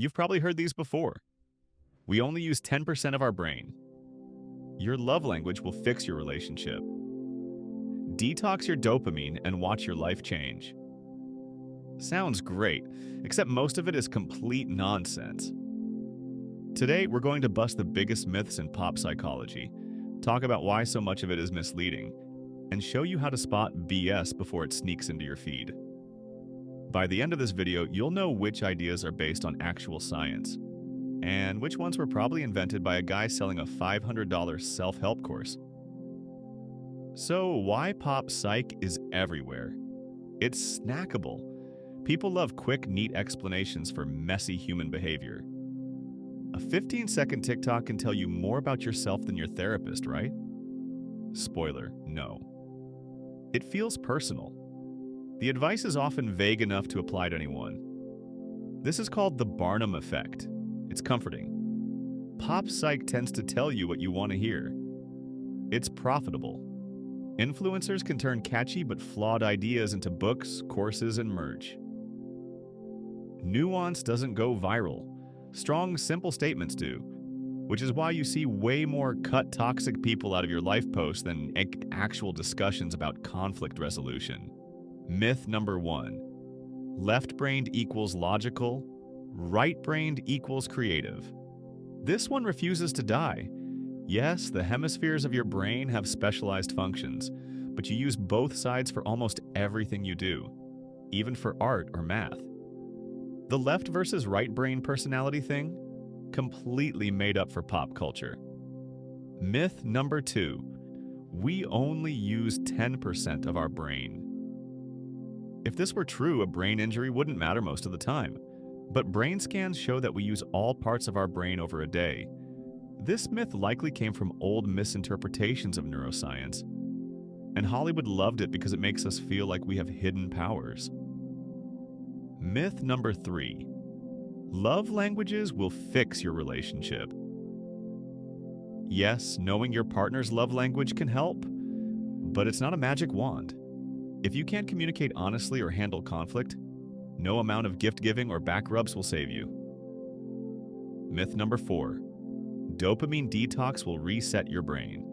You've probably heard these before. We only use 10% of our brain. Your love language will fix your relationship. Detox your dopamine and watch your life change. Sounds great, except most of it is complete nonsense. Today, we're going to bust the biggest myths in pop psychology, talk about why so much of it is misleading, and show you how to spot BS before it sneaks into your feed. By the end of this video, you'll know which ideas are based on actual science, and which ones were probably invented by a guy selling a $500 self-help course. So why pop psych is everywhere? It's snackable. People love quick, neat explanations for messy human behavior. A 15-second TikTok can tell you more about yourself than your therapist, right? Spoiler, no. It feels personal. The advice is often vague enough to apply to anyone. This is called the Barnum Effect. It's comforting. Pop psych tends to tell you what you want to hear. It's profitable. Influencers can turn catchy but flawed ideas into books, courses, and merch. Nuance doesn't go viral. Strong, simple statements do, which is why you see way more cut toxic people out of your life posts than actual discussions about conflict resolution. Myth number 1. Left-brained equals logical, right-brained equals creative. This one refuses to die. Yes, the hemispheres of your brain have specialized functions, but you use both sides for almost everything you do, even for art or math. The left versus right brain personality thing? Completely made up for pop culture. Myth number 2. We only use 10% of our brain. If this were true, a brain injury wouldn't matter most of the time. But brain scans show that we use all parts of our brain over a day. This myth likely came from old misinterpretations of neuroscience. And Hollywood loved it because it makes us feel like we have hidden powers. Myth number 3. Love languages will fix your relationship. Yes, knowing your partner's love language can help, but it's not a magic wand. If you can't communicate honestly or handle conflict, no amount of gift-giving or back rubs will save you. Myth number 4. Dopamine detox will reset your brain.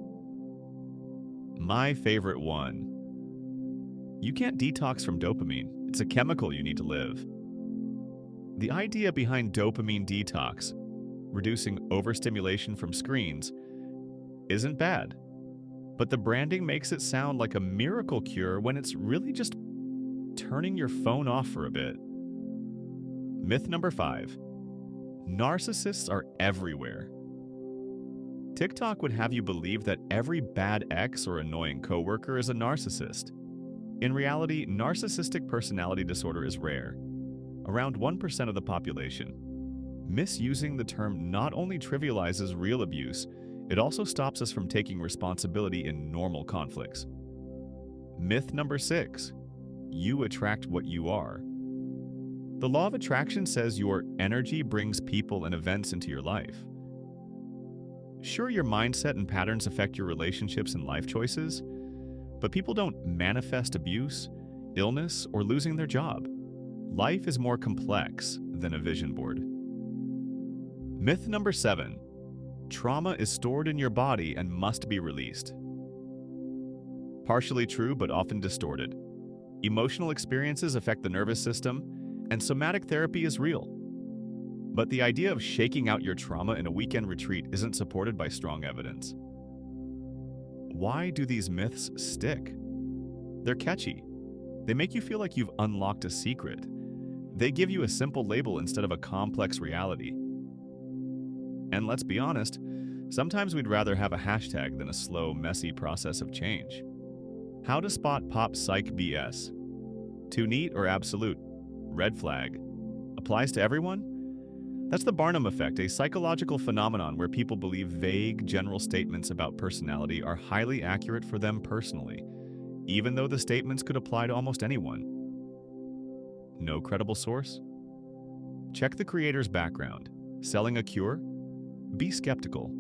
My favorite one. You can't detox from dopamine. It's a chemical you need to live. The idea behind dopamine detox, reducing overstimulation from screens, isn't bad. But the branding makes it sound like a miracle cure when it's really just turning your phone off for a bit. Myth number 5. Narcissists are everywhere. TikTok would have you believe that every bad ex or annoying coworker is a narcissist. In reality, narcissistic personality disorder is rare, around 1% of the population. Misusing the term not only trivializes real abuse, it also stops us from taking responsibility in normal conflicts. Myth number 6. You attract what you are. The law of attraction says your energy brings people and events into your life. Sure, your mindset and patterns affect your relationships and life choices, but people don't manifest abuse, illness, or losing their job. Life is more complex than a vision board. Myth number 7. Trauma is stored in your body and must be released. Partially true, but often distorted. Emotional experiences affect the nervous system, and somatic therapy is real. But the idea of shaking out your trauma in a weekend retreat isn't supported by strong evidence. Why do these myths stick? They're catchy. They make you feel like you've unlocked a secret. They give you a simple label instead of a complex reality. And let's be honest, sometimes we'd rather have a hashtag than a slow, messy process of change. How to spot pop psych BS? Too neat or absolute? Red flag. Applies to everyone? That's the Barnum Effect, a psychological phenomenon where people believe vague, general statements about personality are highly accurate for them personally, even though the statements could apply to almost anyone. No credible source? Check the creator's background. Selling a cure? Be skeptical.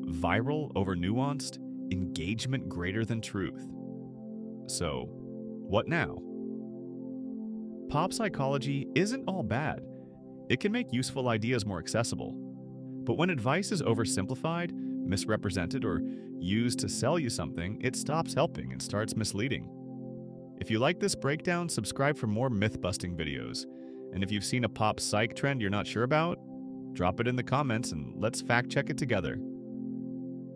Viral over nuanced? Engagement greater than truth. So, what now? Pop psychology isn't all bad. It can make useful ideas more accessible. But when advice is oversimplified, misrepresented, or used to sell you something, it stops helping and starts misleading. If you like this breakdown, subscribe for more myth-busting videos. And if you've seen a pop psych trend you're not sure about, drop it in the comments and let's fact-check it together.